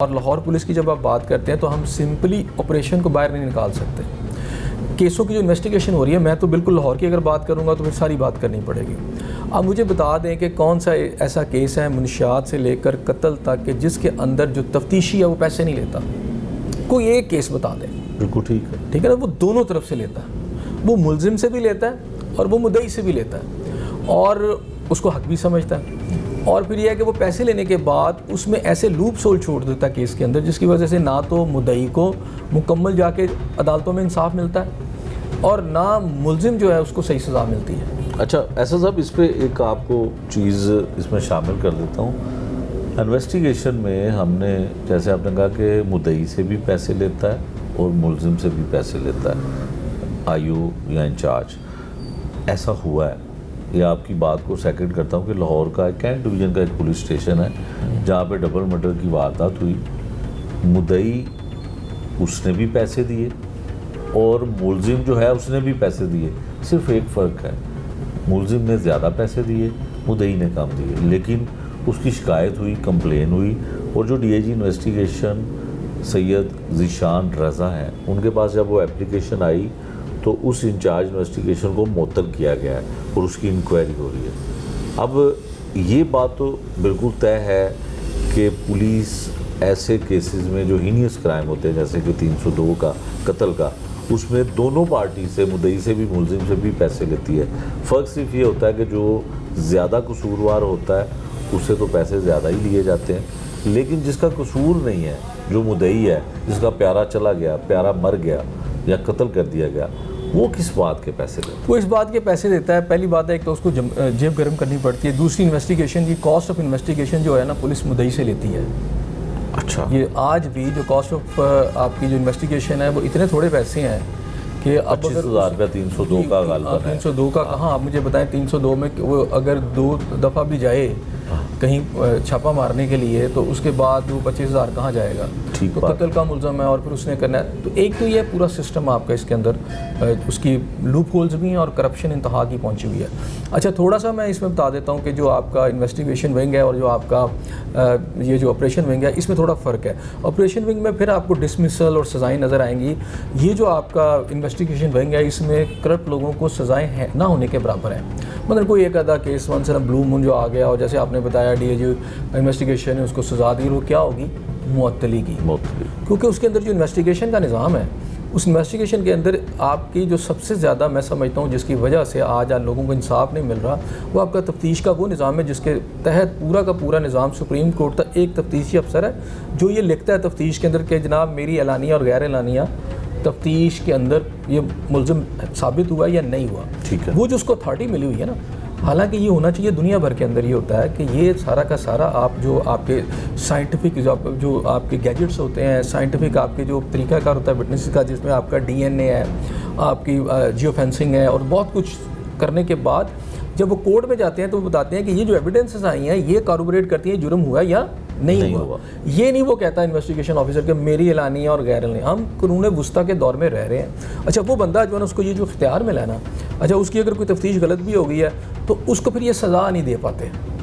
और लाहौर पुलिस की जब आप बात करते हैं तो हम सिंपली ऑपरेशन को बाहर नहीं निकाल सकते। केसों की जो इन्वेस्टिगेशन हो रही है, मैं तो बिल्कुल लाहौर की अगर बात करूंगा तो फिर सारी बात करनी पड़ेगी। अब मुझे बता दें कि कौन सा ऐसा केस है मुनशियात से लेकर कत्ल तक कि जिसके अंदर जो तफ्तीशी है वो पैसे नहीं लेता। कोई एक केस बता दें। बिल्कुल ठीक है ना, वो दोनों तरफ से लेता है, वो मुलजिम से भी लेता है और वो मुद्दई से भी लेता है और उसको हक भी समझता है। और फिर यह है कि वो पैसे लेने के बाद उसमें ऐसे लूप सोल छोड़ देता है केस के अंदर, जिसकी वजह से ना तो मुद्दई को मुकम्मल जाके अदालतों में इंसाफ मिलता है और ना मुलजिम जो है उसको सही सज़ा मिलती है। अच्छा, ऐसा साहब इस पर एक आपको चीज़ इसमें शामिल कर देता हूँ। इन्वेस्टिगेशन में हमने, जैसे आपने कहा कि मुद्दई से भी पैसे लेता है और मुलजिम से भी पैसे लेता है आईओ या इंचार्ज, ऐसा हुआ है। ये आपकी बात को सेकंड करता हूँ कि लाहौर का कैंट डिवीज़न का एक पुलिस स्टेशन है जहाँ पे डबल मर्डर की वारदात हुई। मुद्दई उसने भी पैसे दिए और मुलजिम जो है उसने भी पैसे दिए। सिर्फ एक फ़र्क है, मुलजिम ने ज़्यादा पैसे दिए, मुद्दई ने कम दिए। लेकिन उसकी शिकायत हुई, कंप्लेन हुई और जो डीआईजी इन्वेस्टिगेशन सैयद ज़ीशान रज़ा हैं, उनके पास जब वो एप्लीकेशन आई तो उस इंचार्ज इन्वेस्टिगेशन को मुअत्तल किया गया है और उसकी इंक्वायरी हो रही है। अब ये बात तो बिल्कुल तय है कि पुलिस ऐसे केसेस में जो हीनियस क्राइम होते हैं, जैसे कि 302 का कत्ल का, उसमें दोनों पार्टी से, मुद्दई से भी मुलजिम से भी पैसे लेती है। फ़र्क सिर्फ ये होता है कि जो ज़्यादा कसूरवार होता है उससे तो पैसे ज़्यादा ही लिए जाते हैं, लेकिन जिसका कसूर नहीं है, जो मुद्दई है, जिसका प्यारा चला गया, प्यारा मर गया या कत्ल कर दिया गया, वो किस बात के पैसे देता है? वो इस बात के पैसे देता है। पहली बात है, एक तो उसको जेब गर्म करनी पड़ती है। दूसरी, इन्वेस्टिगेशन की कॉस्ट ऑफ इन्वेस्टिगेशन जो है ना, पुलिस मुद्दई से लेती है। अच्छा, ये आज भी जो कॉस्ट ऑफ आपकी जो इन्वेस्टिगेशन है वो इतने थोड़े पैसे हैं कि अब 25,000 रुपया 302 का गालबन है। 302 का कहाँ, आप मुझे बताएं 302 में वो अगर 2 दफ़ा भी जाए कहीं छापा मारने के लिए तो उसके बाद वो 25,000 कहाँ जाएगा। ठीक तो बात। कत्ल का मुल्ज़म है और फिर उसने करना है। तो एक तो ये पूरा सिस्टम आपका इसके अंदर उसकी लूप होल्स भी हैं और करप्शन इंतहा की पहुंची हुई है। अच्छा, थोड़ा सा मैं इसमें बता देता हूँ कि जो आपका इन्वेस्टिगेशन विंग है और जो आपका ये जो ऑपरेशन विंग है, इसमें थोड़ा फ़र्क है। ऑपरेशन विंग में फिर आपको डिसमिसल और सज़ाएँ नज़र आएंगी। ये जो आपका इन्वेस्टिगेशन विंग है, इसमें करप्ट लोगों को सज़ाएँ ना होने के बराबर हैं। मतलब कोई एक आधा केस वन से ब्लू मून जो आ गया और जैसे आपने बताया डीआईजी इन्वेस्टिगेशन है उसको सज़ा दी, वो क्या होगी, मुअत्तली की। क्योंकि उसके अंदर जो इन्वेस्टिगेशन का निज़ाम है, उस इन्वेस्टिगेशन के अंदर आपकी जो सबसे ज़्यादा मैं समझता हूँ जिसकी वजह से आज लोगों को इंसाफ नहीं मिल रहा, वो आपका तफ्तीश का वो निज़ाम है जिसके तहत पूरा का पूरा निज़ाम सुप्रीम कोर्ट का एक तफ्तीशी अफसर है जो ये लिखता है तफ्तीश के अंदर कि जनाब मेरी एलानिया और गैर एलानिया तफ्तीश के अंदर ये मुल्ज़िम साबित हुआ या नहीं हुआ। ठीक है, वो जो उसको अथॉरिटी मिली हुई है ना, हालांकि ये होना चाहिए दुनिया भर के अंदर ये होता है कि ये सारा का सारा आप जो आपके साइंटिफिक जो आपके गैजेट्स होते हैं, साइंटिफिक आपके जो तरीक़ाकार होता है विटनेस का, जिसमें आपका डीएनए है, आपकी जियो फेंसिंग है और बहुत कुछ करने के बाद जब वो कोर्ट में जाते हैं तो वो बताते हैं कि ये जो एविडेंसेस आई हैं ये कॉरोबोरेट करती हैं जुर्म हुआ या नहीं हुआ। ये नहीं वो कहता है इन्वेस्टिगेशन ऑफिसर के मेरी एलानिया और गैर एलानिया। हम कानून वुस्ता के दौर में रह रहे हैं। अच्छा, वो बंदा जो है ना, उसको ये जो इख्तियार मिला है ना, अच्छा उसकी अगर कोई तफ्तीश गलत भी हो गई है तो उसको फिर ये सज़ा नहीं दे पाते।